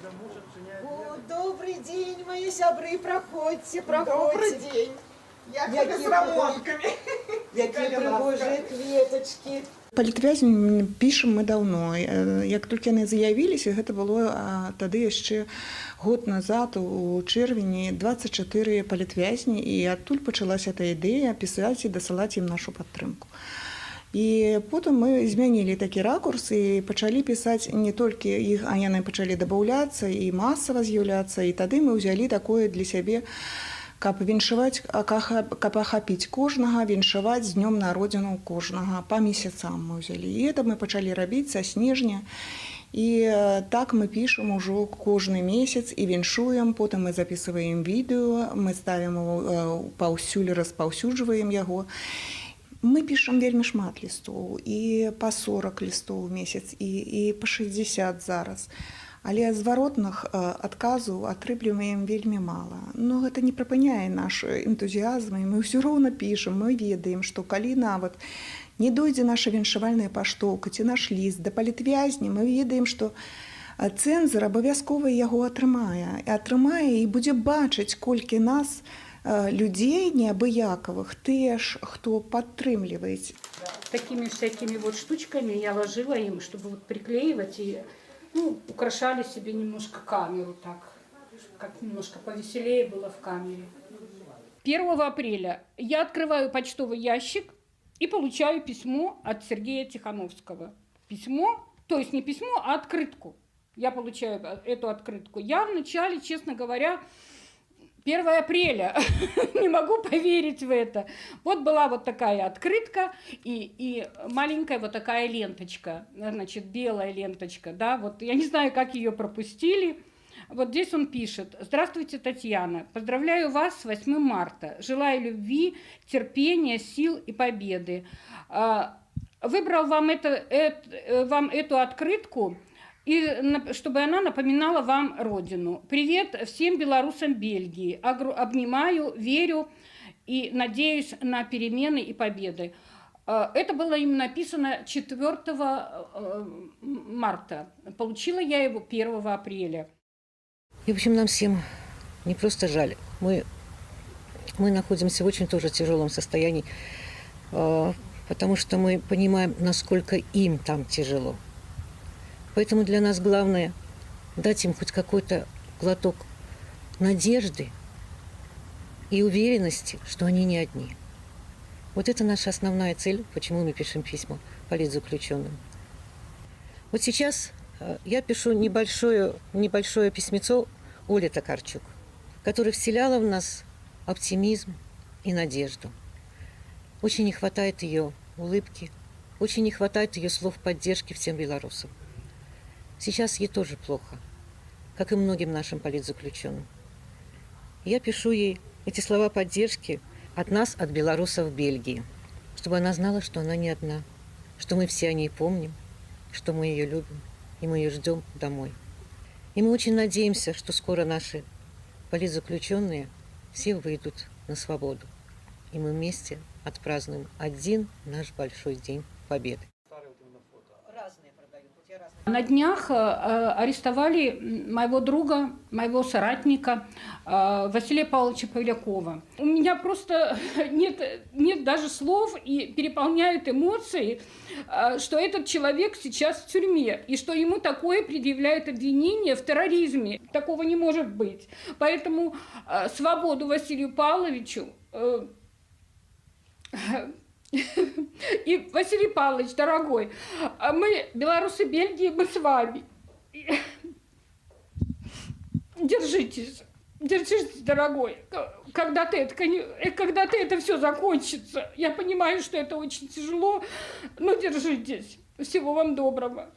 О, добрый день, мои сябры, проходьте, проходьте. Добрый день. Як з рамонками. Які пригожі кветочки. Палітвязень пішам мы даўно. Як толькі яны заявіліся, гэта было тады яшчэ год назад, у чэрвені, 24 палітвязні, і адтуль пачалася эта ідэя пісаць і дасылаць ім нашу падтрымку. І потым мы змянілі такі ракурс і пачалі пісаць не толькі іх, а яны пачалі дабаўляцца і масава з'яўляцца, і тады мы ўзялі такое для сябе, каб віншаваць, каб ахапіць кожнага, віншаваць з днём народзіну кожнага. Па месяцам мы ўзялі. І это мы пачалі рабіць са снежня. І так мы пішам ужо кожны месяц і віншуем, потым мы запісваем відэо, мы ставім паўсюль, распаўсюджваем яго. Мы пішам вельмі шмат лістоў, і па 40 лістоў у месяц, і па 60 зараз. Але зваротных адказаў атрымліваем вельмі мала. Но гэта не прыпыняе наш энтузіазм, і мы ўсё роўна пішам, мы ведаем, што калі нават не дойдзе наша віншавальная паштоўка ці наш ліст да палітвязня, мы ведаем, што цэнзар абавязкова яго атрымае і будзе бачыць, колькі нас людей неабыякавых, теж, хто падтрымліваюць. Такими всякими вот штучками я ложила им, чтобы вот приклеивать и украшали себе немножко камеру так, как немножко повеселее было в камере. 1 апреля я открываю почтовый ящик и получаю письмо от Сергея Тихановского. Письмо, то есть не письмо, а открытку. Я получаю эту открытку. Я вначале, честно говоря, 1 апреля, не могу поверить в это. Вот была вот такая открытка и маленькая вот такая ленточка, значит, белая ленточка, да, вот я не знаю, как ее пропустили. Вот здесь он пишет: «Здравствуйте, Татьяна, поздравляю вас с 8 марта, желаю любви, терпения, сил и победы. Выбрал вам эту открытку, и чтобы она напоминала вам родину. Привет всем белорусам Бельгии. Обнимаю, верю и надеюсь на перемены и победы». Это было им написано 4 марта. Получила я его 1 апреля. И, в общем, нам всем не просто жаль. Мы находимся в очень тоже тяжелом состоянии, потому что мы понимаем, насколько им там тяжело. Поэтому для нас главное дать им хоть какой-то глоток надежды и уверенности, что они не одни. Вот это наша основная цель, почему мы пишем письма политзаключенным. Вот сейчас я пишу небольшое письмецо Оле Токарчук, которая вселяла в нас оптимизм и надежду. Очень не хватает ее улыбки, очень не хватает ее слов поддержки всем белорусам. Сейчас ей тоже плохо, как и многим нашим политзаключенным. Я пишу ей эти слова поддержки от нас, от белорусов в Бельгии, чтобы она знала, что она не одна, что мы все о ней помним, что мы ее любим, и мы ее ждем домой. И мы очень надеемся, что скоро наши политзаключенные все выйдут на свободу, и мы вместе отпразднуем один наш большой день победы. На днях арестовали моего друга, моего соратника Василия Павловича Полякова. У меня просто нет даже слов и переполняют эмоции, что этот человек сейчас в тюрьме и что ему такое предъявляют обвинение в терроризме. Такого не может быть. Поэтому свободу Василию Павловичу. И, Василий Павлович, дорогой, мы, белорусы Бельгии, мы с вами. Держитесь, дорогой. Когда-то это все закончится. Я понимаю, что это очень тяжело, но держитесь. Всего вам доброго.